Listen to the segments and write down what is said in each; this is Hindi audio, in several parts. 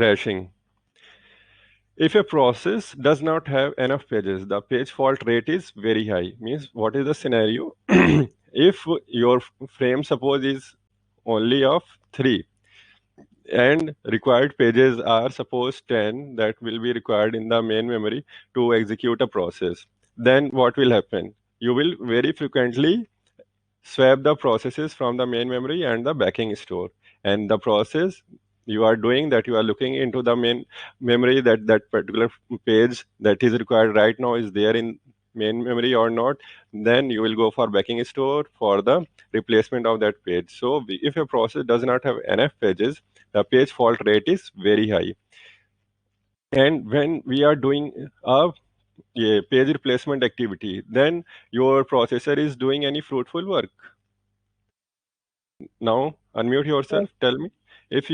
thrashing. If a process does not have enough pages, the page fault rate is very high. Means what is the scenario? If your frame suppose is only of 3 and required pages are suppose 10 that will be required in the main memory to execute a process, then what will happen? You will very frequently swap the processes from the main memory and the backing store, and the process you are doing that you are looking into the main memory that that particular page that is required right now is there in main memory or not, then you will go for backing store for the replacement of that page. So if a process does not have enough pages, the page fault rate is very high. And when we are doing a page replacement activity, then your processor is doing any fruitful work. Now, unmute Sir, yourself. Tell me if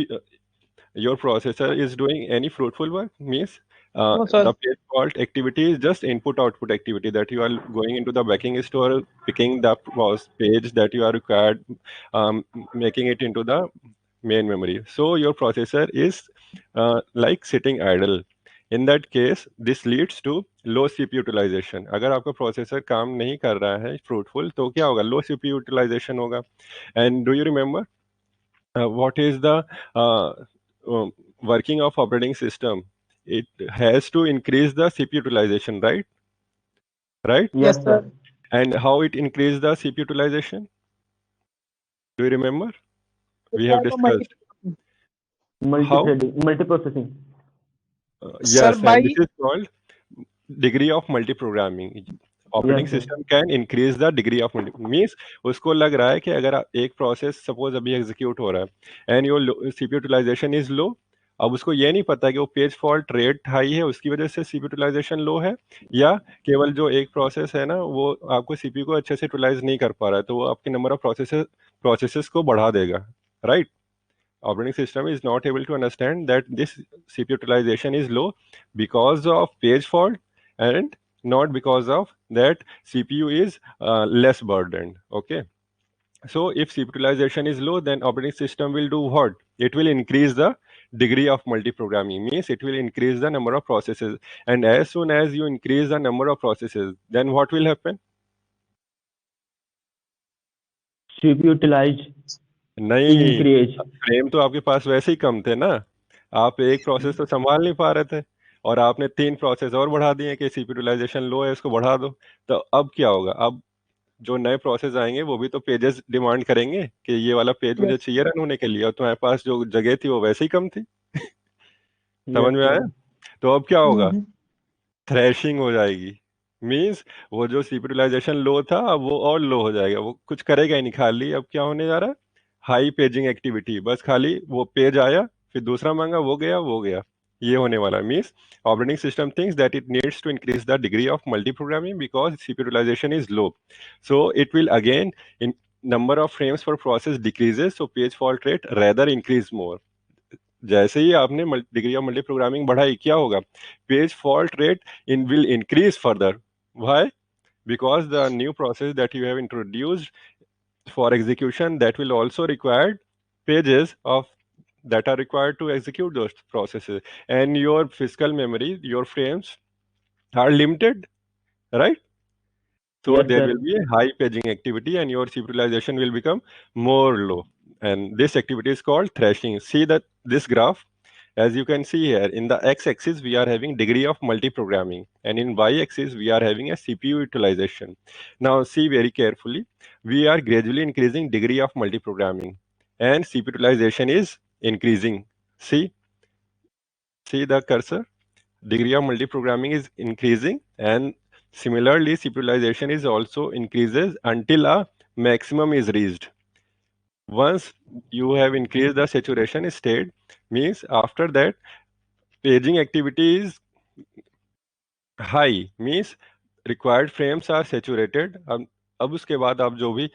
your processor is doing any fruitful work. Means no, the sir. page fault activity is just input-output activity that you are going into the backing store, picking the page that you are required, making it into the main memory. So your processor is like sitting idle. In that case, this leads to low CPU utilization. अगर आपका प्रोसेसर काम नहीं कर रहा है fruitful, तो क्या होगा? Low CPU utilization होगा. And do you remember what is the um, working of operating system? It has to increase the CPU utilization, right? Right? Yes, Yes, sir. sir. And how it increase the CPU utilization? Do you remember? We have Sir, discussed. How? Multi-threading, multiprocessing. Yes, by and this is called degree of multi-programming. Yes, operating sir. System can increase the degree of multi means उसको लग रहा है कि अगर एक प्रोसेस सपोज अभी एग्जीक्यूट हो रहा है and your CPU utilization is लो, अब उसको ये नहीं पता कि वो पेज फॉल्ट रेट हाई है उसकी वजह से सीपीयू यूटिलाइजेशन लो है, या केवल जो एक प्रोसेस है ना वो आपको सीपीयू को अच्छे से यूटिलाइज नहीं कर पा रहा है, तो वो आपके नंबर ऑफ प्रोसेसेस को बढ़ा देगा, right? Operating system is not able to understand that this CPU utilization is low because of page fault and not because of that CPU is less burdened. Okay. So if CPU utilization is low, then operating system will do what? It will increase the degree of multi-programming, means it will increase the number of processes. And as soon as you increase the number of processes, then what will happen? CPU utilized will नहीं, increase. फ्रेम तो आपके पास वैसे ही कम थे ना, आप एक प्रोसेस तो संभाल नहीं पा रहे थे और आपने 3 प्रोसेस और बढ़ा दिए कि सीपीयू यूटिलाइजेशन लो है इसको बढ़ा दो। तो अब क्या होगा? अब जो नए प्रोसेस आएंगे वो भी तो पेजेस डिमांड करेंगे कि ये वाला पेज मुझे yes, चाहिए रन होने के लिए, और तुम्हारे पास जो जगह थी वो वैसे ही कम थी। Yes, समझ में आया? sir. तो अब क्या होगा? mm-hmm. थ्रैशिंग हो जाएगी। मीन्स वो जो सीपीयू यूटिलाइजेशन लो था अब वो और लो हो जाएगा, वो कुछ करेगा ही नहीं, खाली अब क्या होने जा रहा है? हाई पेजिंग एक्टिविटी, बस खाली वो पेज आया फिर दूसरा मांगा वो गया, ये होने वाला है। Means operating system thinks that it needs to increase the degree of multi programming because CPU utilization is low, so it will again in number of frames per process decreases, so page fault rate rather increase more. जैसे ही आपने डिग्री ऑफ मल्टी प्रोग्रामिंग बढ़ाई क्या होगा? Page fault rate in will increase further. Why? Because the new process that you have introduced for execution that will also require pages of that are required to execute those processes, and your physical memory, your frames are limited, right? So Yes, there sir. will be a high paging activity and your CPU utilization will become more low. And this activity is called thrashing. See that this graph, as you can see here, in the x-axis we are having degree of multi-programming, and in y-axis we are having a CPU utilization. Now see very carefully, we are gradually increasing degree of multi-programming, and CPU utilization is increasing. See the cursor. Degree of multi-programming is increasing, and similarly serialization is also increases until a maximum is reached. Once you have increased the saturation state, means after that paging activity is high, means required frames are saturated. अब उसके बाद आप जो भी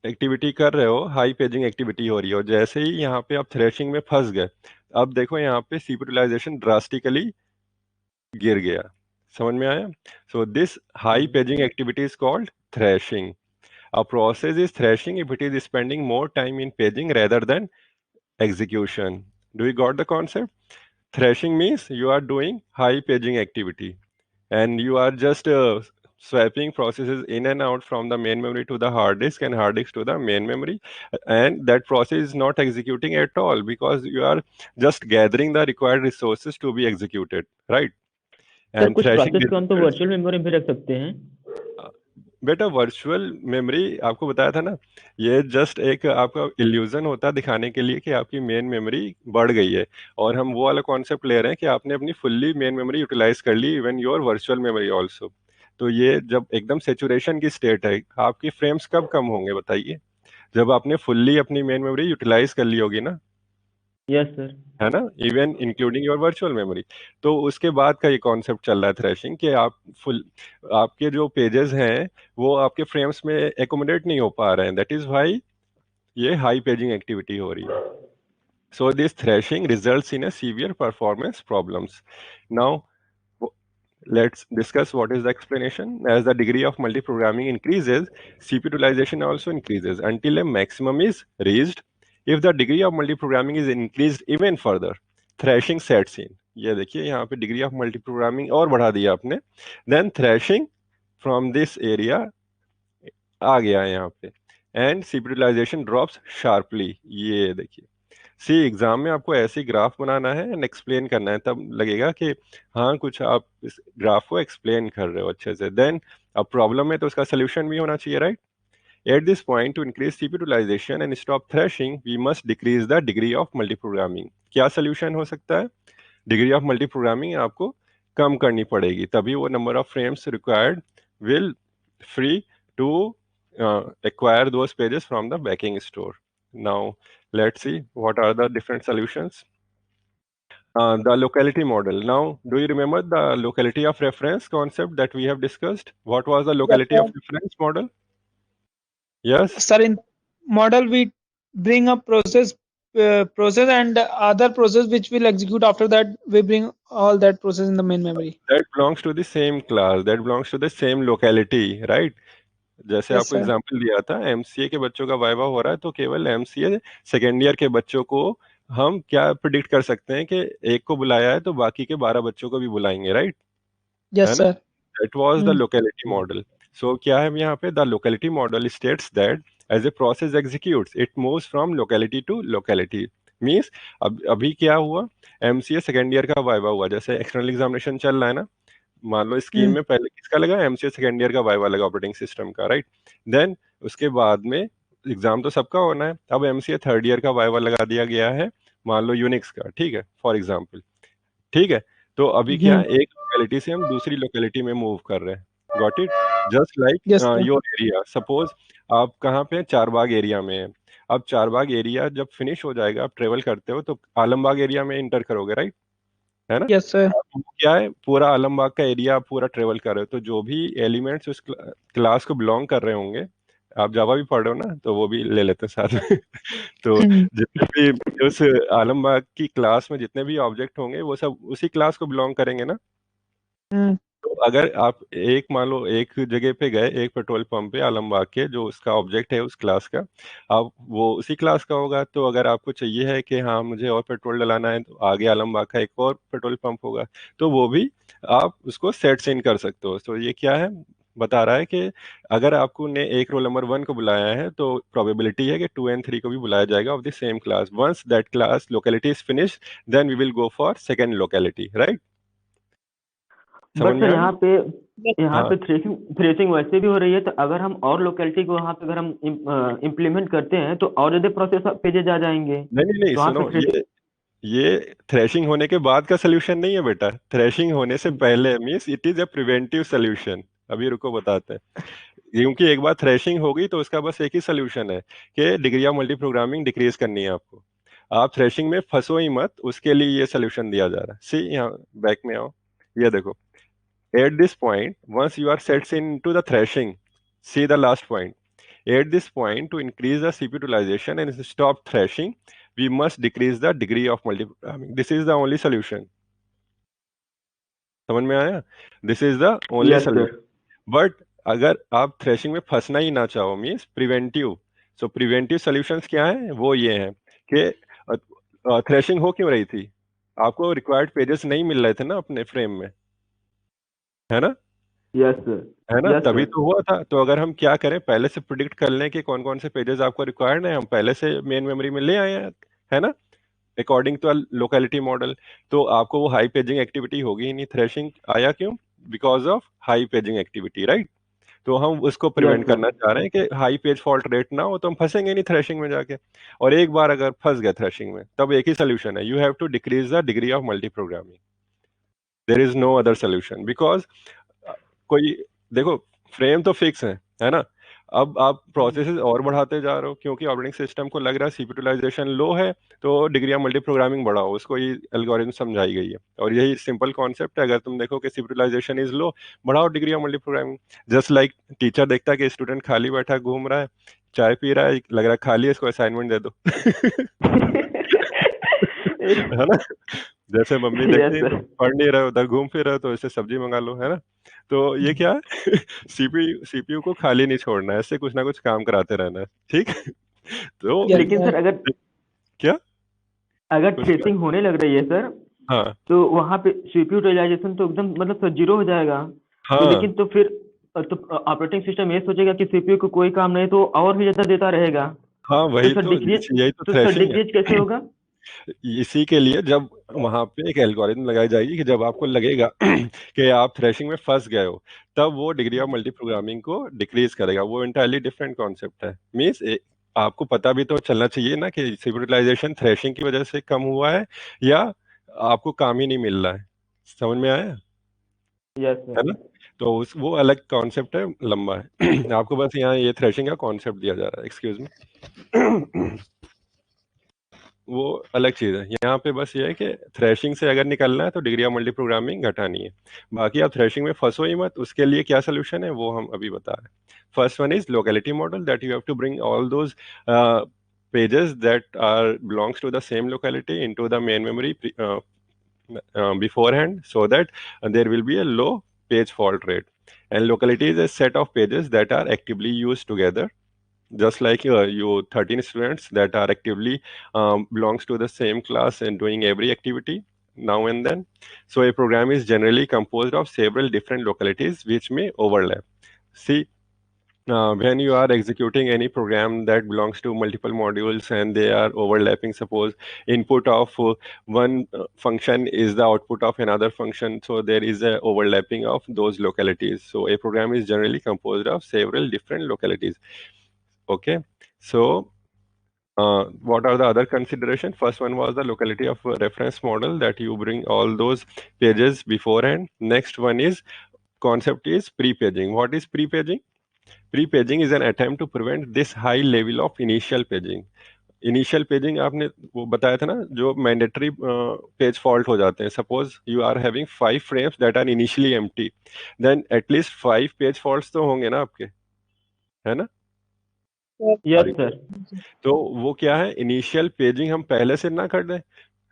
एक्टिविटी कर रहे हो हाई पेजिंग एक्टिविटी हो रही है, और जैसे ही यहाँ पे आप थ्रेशिंग में फंस गए, अब देखो यहाँ पे सीपीयूटिलाइजेशन ड्रास्टिकली गिर गया। समझ में आया? So this high paging activity is called thrashing. A process is thrashing if it is spending more time in paging rather than execution. Do you got the concept? Thrashing means you are doing high paging activity and you are just swapping processes in and out from the main memory to the hard disk and hard disk to the main memory, and that process is not executing at all because you are just gathering the required resources to be executed, right? Sir And कुछ thrashing प्रोसेस को हम तो results, वर्चुअल मेमोरी में रख सकते हैं। बेटा वर्चुअल मेमोरी आपको बताया था ना, ये जस्ट एक आपका इल्यूजन होता है दिखाने के लिए कि आपकी मेन मेमोरी बढ़ गई है, और हम वो वाला कॉन्सेप्ट ले रहे हैं कि आपने अपनी फुल्ली मेन मेमोरी यूटिलाइज कर ली, even your virtual memory also. तो ये जब एकदम सेचुरेशन की स्टेट है, आपकी फ्रेम्स कब कम होंगे बताइए? जब आपने फुल्ली अपनी मेन मेमोरी यूटिलाइज कर ली होगी ना, यस सर। है ना, even including your virtual memory. तो उसके बाद का ये कॉन्सेप्ट चल रहा है थ्रैशिंग, कि आप फुल आपके जो पेजेस हैं वो आपके फ्रेम्स में एकोमोडेट नहीं हो पा रहे हैं, दैट इज व्हाई ये हाई पेजिंग एक्टिविटी हो रही है। So this thrashing results in a severe performance problems. Now let's discuss what is the explanation. As the degree of multiprogramming increases, CPU utilization also increases until a maximum is reached. If the degree of multiprogramming is increased even further, thrashing sets in. ये देखिए यहाँ पे डिग्री ऑफ मल्टीप्रोग्रामिंग और बढ़ा दिया आपने, then thrashing from this area आ गया है यहाँ पे, and CPU utilisation drops sharply. ये देखिए, सी एग्जाम में आपको ऐसी ग्राफ बनाना है एंड एक्सप्लेन करना है, तब लगेगा कि हाँ कुछ आप इस ग्राफ को एक्सप्लेन कर रहे हो अच्छे से। देन अब प्रॉब्लम है तो उसका सोल्यूशन भी होना चाहिए, right? At this point, to increase CPU utilization and stop thrashing, we must decrease the degree of multiprogramming. क्या सोल्यूशन हो सकता है? डिग्री ऑफ मल्टीप्रोग्रामिंग आपको कम करनी पड़ेगी, तभी वो number of frames required will free to acquire those pages from the backing store. Now let's see what are the different solutions. The locality model. Now, do you remember the locality of reference concept that we have discussed? What was the Yes, locality of sir. reference model? Yes. Sir, in model we bring a process and other process which will execute after that. We bring all that process in the main memory. That belongs to the same class. That belongs to the same locality, right? जैसे Yes, आपको sir. एग्जांपल दिया था, एमसीए के बच्चों का वाइवा हो रहा है, तो केवल एमसीए सेकेंड ईयर के बच्चों को हम क्या प्रिडिक्ट कर सकते हैं कि एक को बुलाया है तो बाकी के 12 बच्चों को भी बुलाएंगे, राइट? है Yes, ना? sir. That was the Hmm. Locality model. So क्या है यहाँ पे? The locality model states that as a process executes it moves from locality to locality. Means अब अभी क्या हुआ, एमसीए सेकेंड ईयर का वाइवा हुआ, जैसे एक्सटर्नल एग्जामिनेशन चल रहा है ना, मान लो स्कीम Hmm. में पहले किसका लगा? एमसीए सेकेंड ईयर का वाइवा लगा, ऑपरेटिंग सिस्टम का, राइट? देन उसके बाद में एग्जाम तो सबका होना है, अब एमसीए थर्ड ईयर का वाइवा लगा दिया गया है, मान लो यूनिक्स का, ठीक है, फॉर एग्जाम्पल। ठीक है, तो अभी क्या Hmm. है, एक लोकेलिटी से हम दूसरी लोकेलिटी में मूव कर रहे हैं। Got it? Just like Yes, sir. Your area, suppose आप कहाँ पे हैं? चारबाग एरिया में हैं। अब चारबाग एरिया जब फिनिश हो जाएगा, आप ट्रेवल करते हो तो आलमबाग एरिया में इंटर करोगे, राइट? है ना? Yes, sir. अब क्या है, पूरा आलमबाग का एरिया आप पूरा ट्रेवल कर रहे हो, तो जो भी एलिमेंट्स उस क्लास को बिलोंग कर रहे होंगे, आप जावा भी पढ़ रहे हो ना, तो वो भी ले लेते हैं साथ में। तो Hmm. जितने भी उस आलमबाग की क्लास में जितने भी ऑब्जेक्ट होंगे वो सब उसी क्लास को बिलोंग करेंगे ना। Hmm. तो अगर आप एक मान लो एक जगह पे गए, एक पेट्रोल पंप पे आलमबाग के, जो उसका ऑब्जेक्ट है उस क्लास का, आप वो उसी क्लास का होगा, तो अगर आपको चाहिए है कि हाँ मुझे और पेट्रोल डलाना है, तो आगे आलमबाग का एक और पेट्रोल पंप होगा, तो वो भी आप उसको सेट इन कर सकते हो। तो ये क्या है, बता रहा है कि अगर आपको ने एक रोल नंबर 1 को बुलाया है तो प्रोबेबिलिटी है कि 2 एंड 3 को भी बुलाया जाएगा of the same class. Once that class locality is finish, then we will go for second locality, right? समझ बट में सर आ गया? यहाँ हाँ, पे थ्रेसिंग थ्रेसिंग वैसे भी हो रही है, तो अगर हम और लोकेलिटी को वहाँ पे अगर हम इम्प्लीमेंट करते हैं तो और ज़्यादा प्रोसेस पेजेज आ जाएंगे, नहीं नहीं नहीं, तो वहाँ पे सुनो, थ्रेसिंग। ये थ्रेशिंग होने के बाद का सोल्यूशन नहीं है बेटा, थ्रेशिंग होने से पहले, means it is a preventive solution. अभी रुको बताते हैं, क्योंकि एक बार थ्रेशिंग होगी तो उसका बस एक ही सोल्यूशन है कि degree of multi programming decrease करनी है आपको। आप थ्रेशिंग में फंसो ही मत, उसके लिए ये सोल्यूशन दिया जा रहा है। सी यहाँ बैक में आओ, ये देखो, at this point once you are sets in to the thrashing, see the last point, at this point, to increase the CPU utilization and stop thrashing, we must decrease the degree of multiprogramming. This is the only solution. समझ में आया? This is the only yes sir. solution. But अगर आप थ्रेशिंग में फंसना ही ना चाहो, मीन्स प्रिवेंटिव, सो प्रिवेंटिव सॉल्यूशंस क्या है? वो ये हैं कि थ्रेशिंग हो क्यों रही थी? आपको रिक्वायर्ड पेजेस नहीं मिल रहे थे ना अपने फ्रेम में, है ना? Yes sir. है ना? यस तभी सर। तो हुआ था। तो अगर हम क्या करें, पहले से प्रिडिक्ट कर लें कि कौन कौन से पेजेस आपको रिक्वायर्ड है, हम पहले से मेन मेमोरी में ले आए हैं, है ना, अकॉर्डिंग टू लोकेलिटी मॉडल, तो आपको वो हाई पेजिंग एक्टिविटी होगी ही नहीं। थ्रेशिंग आया क्यों? Because of high paging activity, right? तो हम उसको यस प्रिवेंट सर। करना चाह रहे हैं कि हाई पेज फॉल्ट रेट ना हो, तो हम फंसेंगे नहीं थ्रेशिंग में जाके। और एक बार अगर फंस गए थ्रेशिंग में, तब एक ही सोल्यूशन है, you have to decrease the degree of multi programming. There is no other solution, because कोई, देखो, फ्रेम तो फिक्स है ना? अब आप प्रोसेसेस और बढ़ाते जा रहे हो, क्योंकि ऑपरेटिंग सिस्टम को लग रहा है सीपीयू यूटिलाइजेशन लो है, तो डिग्री ऑफ मल्टी प्रोग्रामिंग बढ़ाओ, उसको ये एल्गोरिथम समझाई गई है। और यही सिंपल कॉन्सेप्ट है, अगर तुम देखो कि सीपीयू यूटिलाइजेशन इज लो, बढ़ाओ degree of multi programming. Just like teacher देखता है कि स्टूडेंट खाली बैठा घूम रहा है, चाय पी रहा है, लग रहा है खाली है, इसको असाइनमेंट दे दो। है ना? जैसे मम्मी यस देखती है, सर। तुम पढ़ नहीं रहे हो, उधर घूम फिर रहे हो, तो इससे सब्जी मंगा लो, है ना? तो ये क्या है? सीपीयू को खाली नहीं छोड़ना है, इससे कुछ ना कुछ काम कराते रहना है, ठीक? तो Yes, लेकिन sir. सर अगर क्या अगर कुछ क्या? थ्रेसिंग होने लग रही है सर, हाँ तो वहां पे सीपीयू यूटिलाइजेशन तो एकदम मतलब सर जीरो हो जाएगा। तो हाँ लेकिन तो फिर तो ऑपरेटिंग सिस्टम ये सोचेगा कि सीपीयू को कोई काम नहीं, तो और भी ज्यादा देता रहेगा। हाँ, तो वही सर तो, डिक्रीज यही तो तो सर थ्रेशिंग है। डिक्रीज कैसे होगा? इसी के लिए जब वहां पे एक एल्गोरिथम लगाई जाएगी कि जब आपको लगेगा कि आप थ्रेशिंग में फंस गए हो, तब वो डिग्री ऑफ मल्टी प्रोग्रामिंग को डिक्रीज करेगा। वो इंटायरली डिफरेंट कॉन्सेप्ट है। मीन्स आपको पता भी तो चलना चाहिए ना कि सिविलाइजेशन थ्रेशिंग की वजह से कम हुआ है, या आपको काम ही नहीं मिल रहा है। समझ में आया? यस है सर। ना? तो उस वो अलग कॉन्सेप्ट है, लंबा है। आपको बस यहाँ ये थ्रेशिंग का कॉन्सेप्ट दिया जा रहा है, एक्सक्यूज मी। वो अलग चीज़ है। यहाँ पे बस ये है कि थ्रेशिंग से अगर निकलना है तो डिग्री ऑफ मल्टी प्रोग्रामिंग घटानी है। बाकी आप थ्रेशिंग में फंसो ही मत, उसके लिए क्या सोल्यूशन है वो हम अभी बता रहे हैं। First one is locality model, that you have to bring all those pages that are belongs to the same locality into the main memory beforehand, so that there will be a low page fault rate. And locality is a set of pages that are actively used together, just like you 13 students that are actively belongs to the same class and doing every activity now and then. So a program is generally composed of several different localities which may overlap. See, when you are executing any program that belongs to multiple modules and they are overlapping, suppose input of one function is the output of another function, so there is a overlapping of those localities. So a program is generally composed of several different localities. Okay, so what are the other consideration? First one was the locality of reference model, that you bring all those pages beforehand. Next one is concept is pre-paging. What is pre-paging? Pre-paging is an attempt to prevent this high level of initial paging. Initial paging आपने वो बताया था ना, जो मैंडेटरी पेज फॉल्ट हो जाते हैं। Suppose you are having 5 frames that are initially empty, then at least 5 page faults तो होंगे ना आपके, है ना? Yes sir. तो वो क्या है, इनिशियल पेजिंग हम पहले से ना कर दें,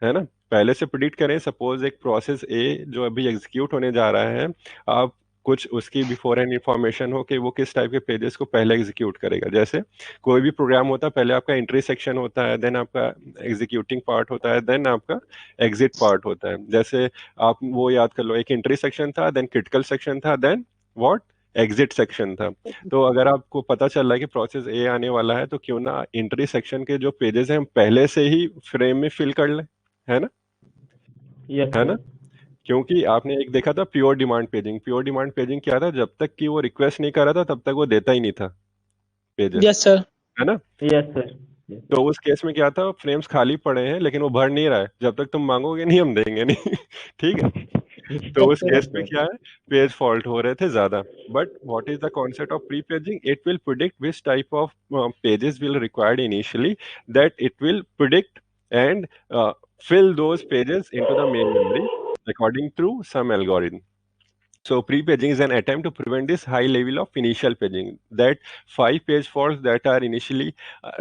है ना? पहले से प्रिडिक्ट करें। सपोज एक प्रोसेस ए जो अभी एग्जीक्यूट होने जा रहा है, आप कुछ उसकी बिफोर एंड इंफॉर्मेशन हो कि वो किस टाइप के पेजेस को पहले एग्जीक्यूट करेगा। जैसे कोई भी प्रोग्राम होता है, पहले आपका एंट्री सेक्शन होता है, देन आपका एग्जीक्यूटिंग पार्ट होता है, देन आपका एग्जिट पार्ट होता है। जैसे आप वो याद कर लो, एक एंट्री सेक्शन था, देन क्रिटिकल सेक्शन था, देन व्हाट, एग्जिट सेक्शन था। तो अगर आपको पता चल रहा है कि प्रोसेस ए आने वाला है, तो क्यों ना एंट्री सेक्शन के जो पेजेस हैं हम पहले से ही फ्रेम में फिल कर लें, है ना? यस है ना? सर। क्योंकि आपने एक देखा था pure demand paging. Pure demand paging क्या था, जब तक कि वो रिक्वेस्ट नहीं कर रहा था तब तक वो देता ही नहीं था पेजेस, Yes, sir. है ना? Yes sir. तो उस केस में क्या था, फ्रेम्स खाली पड़े हैं लेकिन वो भर नहीं रहा है, जब तक तुम मांगोगे नहीं हम देंगे नहीं। ठीक है? तो Yes, उस sir. केस में क्या है, पेज फॉल्ट हो रहे थे ज्यादा। But what is the concept of pre paging? It will predict which type of pages will required initially, that it will predict and fill those pages into the main memory according to some algorithm. So pre-paging is an attempt to prevent this high level of initial paging. That 5 page faults that are initially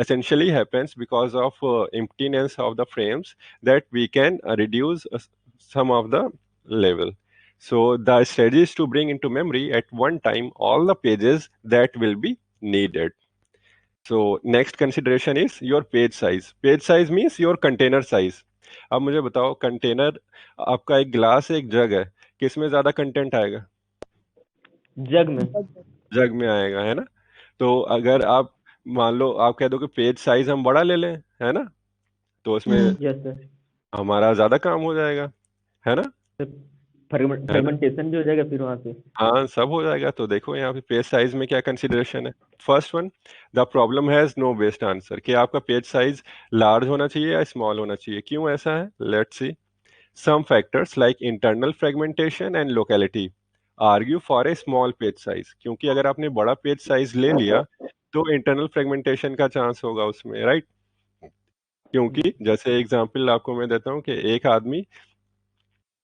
essentially happens because of emptiness of the frames, that we can reduce some of the level. So the strategy is to bring into memory at one time all the pages that will be needed. So next consideration is your page size. Page size means your container size. अब मुझे बताओ, कंटेनर आपका एक ग्लास एक जग है, किस में ज्यादा कंटेंट आएगा? जग में। जग में आएगा, है ना? तो अगर आप मान लो आप कह दो कि पेज साइज हम बड़ा ले लें, है ना, तो उसमें यस सर। हमारा ज्यादा काम हो जाएगा, है ना? है ना? फ्रेगमेंटेशन भी हो जाएगा फिर वहां पे। हाँ, सब हो जाएगा। तो देखो यहाँ पे पेज साइज में क्या कंसिडरेशन है। First one, the problem has no best answer, कि आपका पेज साइज लार्ज होना चाहिए या स्मॉल होना चाहिए। क्यों ऐसा है, let's see. Some factors like internal fragmentation and locality argue for a small page size, क्योंकि अगर आपने बड़ा पेज साइज ले लिया तो इंटरनल फ्रेगमेंटेशन का चांस होगा उसमें, राइट? क्योंकि जैसे एग्जांपल आपको मैं देता हूँ कि एक आदमी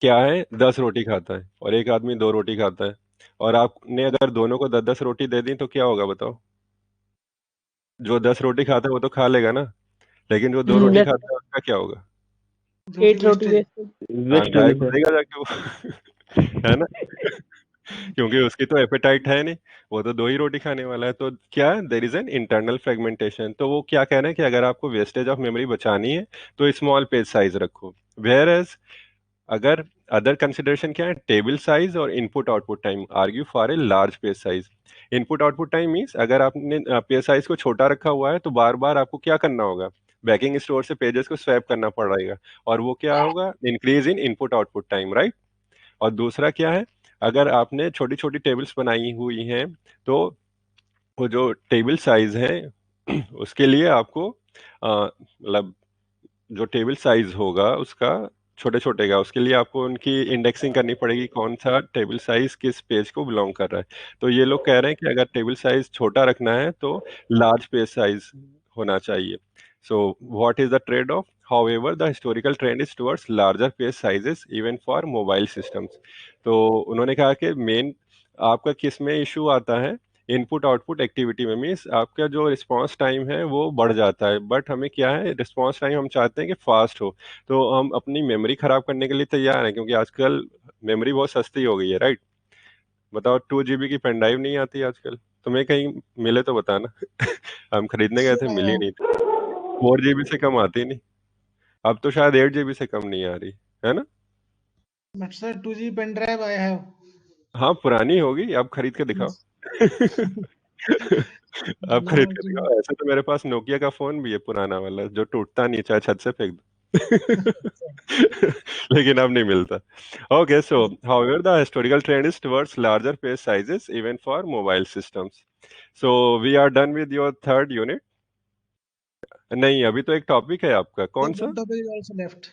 क्या है, 10 रोटी खाता है और एक आदमी 2 रोटी खाता है, और आपने अगर दोनों को 10-10 रोटी दे दी तो क्या होगा बताओ? जो 10 रोटी खाता है वो तो खा लेगा ना, लेकिन जो 2 रोटी लेस खाता है उसका क्या होगा? 8 रोटी वेस्ट। हाँ, वेस्ट गाय होगी को सर। देगा जाके वो है ना? क्योंकि उसकी तो एपेटाइट है नहीं, वो तो 2 ही रोटी खाने वाला है। तो क्या, there is an internal fragmentation. तो वो क्या कह रहे हैं कि अगर आपको वेस्टेज ऑफ मेमोरी बचानी है तो स्मॉल पेज साइज रखो। वेयर एज अगर अदर कंसिडरेशन क्या है, टेबल साइज और input output time argue for a large page size. Input output time means अगर आपने पेज साइज को छोटा रखा हुआ है तो बार बार आपको क्या करना होगा, बैकिंग स्टोर से पेजेस को स्वैप करना पड़ेगा, और वो क्या होगा, increase in input output time, right? और दूसरा क्या है, अगर आपने छोटी छोटी टेबल्स बनाई हुई हैं तो वो जो टेबल साइज है उसके लिए आपको मतलब जो टेबल साइज होगा उसका छोटे छोटे का, उसके लिए आपको उनकी इंडेक्सिंग करनी पड़ेगी, कौन सा टेबल साइज किस पेज को बिलोंग कर रहा है। तो ये लोग कह रहे हैं कि अगर टेबल साइज छोटा रखना है तो लार्ज पेज साइज होना चाहिए। So what is the trade off, however the historical trend is towards larger page sizes even for mobile systems। तो उन्होंने कहा कि मेन आपका किस में इशू आता है, इनपुट आउटपुट एक्टिविटी में। मीन्स आपका जो रिस्पांस टाइम है वो बढ़ जाता है, बट हमें क्या है, रिस्पांस टाइम हम चाहते हैं कि फास्ट हो। तो हम अपनी मेमोरी खराब करने के लिए तैयार हैं, क्योंकि आजकल मेमोरी बहुत सस्ती हो गई है, राइट? बताओ, 2 GB की पेन ड्राइव नहीं आती आजकल, तुम्हें कहीं मिले तो बताना। हम खरीदने गए थे, मिली नहीं थी। 4 GB से कम आती नहीं, अब तो शायद 8 GB से कम नहीं आ रही, है ना? But sir, 2G pen drive I have. हाँ, पुरानी होगी, अब खरीद के दिखाओ। अब Now खरीद के actually, दिखाओ। ऐसे तो मेरे पास नोकिया का फोन भी है पुराना वाला, जो टूटता नहीं, चाहे छत से फेंक दो। लेकिन अब नहीं मिलता। Okay, so however the historical trend is towards larger page sizes even for mobile systems। so we are done with your third unit। नहीं, अभी तो एक टॉपिक है आपका, कौन सा? one topic is also left.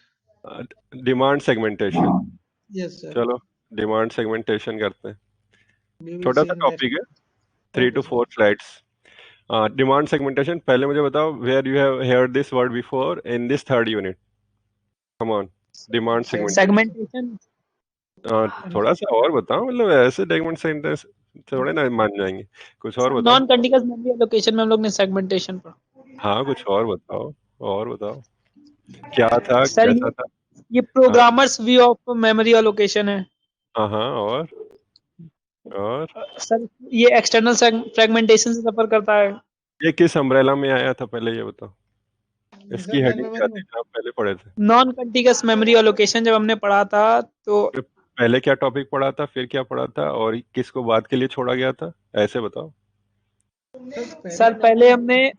Demand segmentation. Yes sir. चलो, डिमांड सेगमेंटेशन करते हैं। We will छोटा see सा in next. टॉपिक है, 3 Okay to sir. 4 slides. Demand segmentation, पहले मुझे बताओ, where you have heard this word before in this third unit? Come on, demand segmentation. Segmentation. थोड़ा सा और बताओ, मतलब ऐसे सेगमेंट सेंटेंस थोड़े ना मान जाएंगे, कुछ और बताओ। नॉन कंटीन्यूअस मेमोरी एलोकेशन में हम लोग ने सेगमेंटेशन पढ़ा। हाँ, कुछ और बताओ, और बताओ क्या था, सर कैसा था? ये हाँ programmers view of memory allocation है। हाँ हाँ, और सर ये एक्सटर्नल फ्रेगमेंटेशन से सफर करता है। ये किस अम्ब्रेला में आया था, पहले ये बताओ। इसकी Sir, line हेडिंग क्या memory थी में. जो आप पहले पढ़े थे? नॉन कंटीन्यूअस मेमोरी एलोकेशन जब हमने पढ़ा था तो फिर पहले क्या टॉपिक पढ़ा था, फिर क्या पढ़ा था, और किसको बाद के लिए छोड़ा गया था, ऐसे बताओ। सर पहले हमने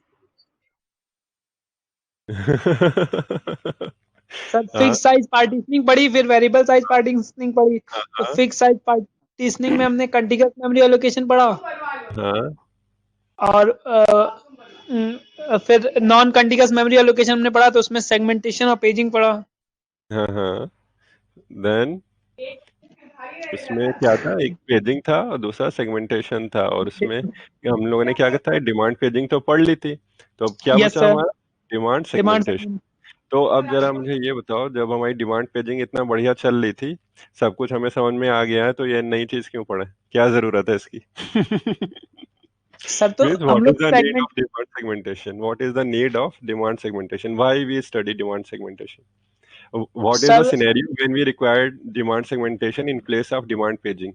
सर हाँ फिक्स साइज पार्टीशनिंग पढ़ी, फिर वेरिएबल साइज पार्टीशनिंग पढ़ी। तो हाँ फिक्स साइज पार्टीशनिंग में हमने कंटीन्यूअस मेमोरी एलोकेशन पढ़ा, हाँ और फिर नॉन कंटीन्यूअस मेमोरी एलोकेशन हमने पढ़ा तो उसमें सेगमेंटेशन और पेजिंग पढ़ा। हाँ। देन उसमें क्या था, एक पेजिंग था और दूसरा सेगमेंटेशन था, और उसमें हम लोगों ने क्या था, डिमांड पेजिंग तो पढ़ ली थी, तो अब क्या यस बचा सर, हमारा, डिमांड डिमांड सेगमेंटेशन। तो अब जरा मुझे ये बताओ, जब हमारी डिमांड पेजिंग इतना बढ़िया चल रही थी, सब कुछ हमें समझ में आ गया है, तो ये नई चीज क्यों पढ़े, क्या जरूरत है इसकी? सर तो Means हम what is लोग the need segment of demand segmentation? What is the need of demand segmentation? Why we study demand segmentation? What is the sir scenario when we require demand segmentation in place of demand paging?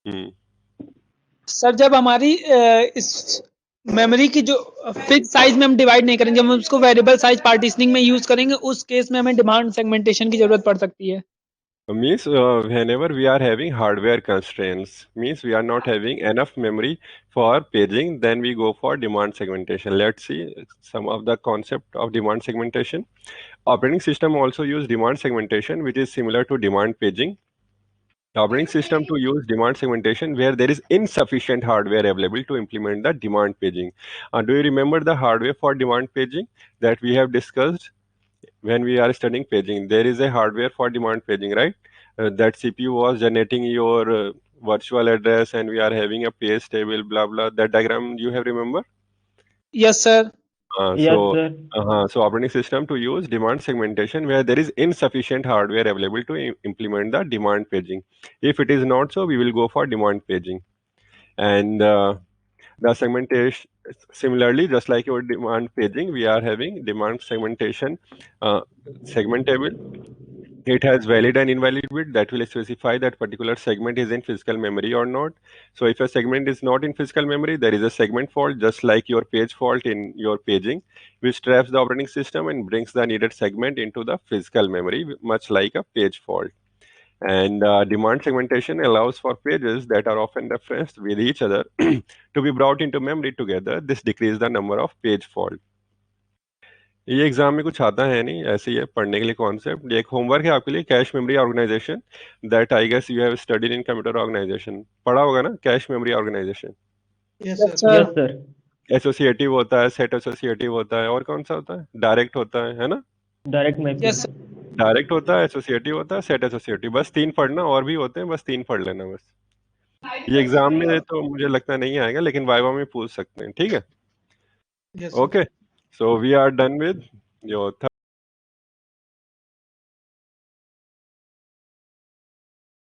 Hmm. Sir जब हमारी इस मेमोरी की जो फिक्स साइज में हम डिवाइड नहीं करेंगे, जब हम उसको वेरिएबल साइज पार्टीशनिंग में यूज करेंगे, उस केस में हमें डिमांड सेगमेंटेशन की जरूरत पड़ सकती है। Means whenever we are having hardware constraints, means we are not having enough memory for paging, then we go for demand segmentation. Let's see some of the concept of demand segmentation. Operating system also use demand segmentation, which is similar to demand paging. Operating system to use demand segmentation where there is insufficient hardware available to implement the demand paging. Do you remember the hardware for demand paging that we have discussed when we are studying paging? There is a hardware for demand paging, right? That CPU was generating your virtual address and we are having a page table, blah blah. That diagram you have remember? Yes sir. Yes sir. So operating system to use demand segmentation where there is insufficient hardware available to implement the demand paging. If it is not so, we will go for demand paging. And the segmentation, similarly, just like your demand paging, we are having demand segmentation segmentable. It has valid and invalid bit that will specify that particular segment is in physical memory or not. So if a segment is not in physical memory, there is a segment fault, just like your page fault in your paging, which traps the operating system and brings the needed segment into the physical memory, much like a page fault. And demand segmentation allows for pages that are often referenced with each other to be brought into memory together. This decreases the number of page fault. ये एग्जाम में कुछ आता है नहीं, ऐसे ही है पढ़ने के लिए कॉन्सेप्ट। ये एक होमवर्क है आपके लिए, cache memory organization, that I guess you have studied in computer organization. पढ़ा होगा ना cache memory organization? Yes, yes sir. Yes sir. Sir. Associative होता है, सेट एसोसिएटिव होता है, और कौन सा होता है? डायरेक्ट होता है ना? Direct yes mapping. Sir. Direct होता है, एसोसिएटिव होता है, सेट एसोसिएटिव। बस 3 पढ़ना, और भी होते हैं, बस 3 पढ़ लेना बस। ये एग्जाम में तो मुझे लगता है नहीं आएगा, लेकिन वाइवा में पूछ सकते हैं, ठीक है? Yes, sir. Okay, so we are done with your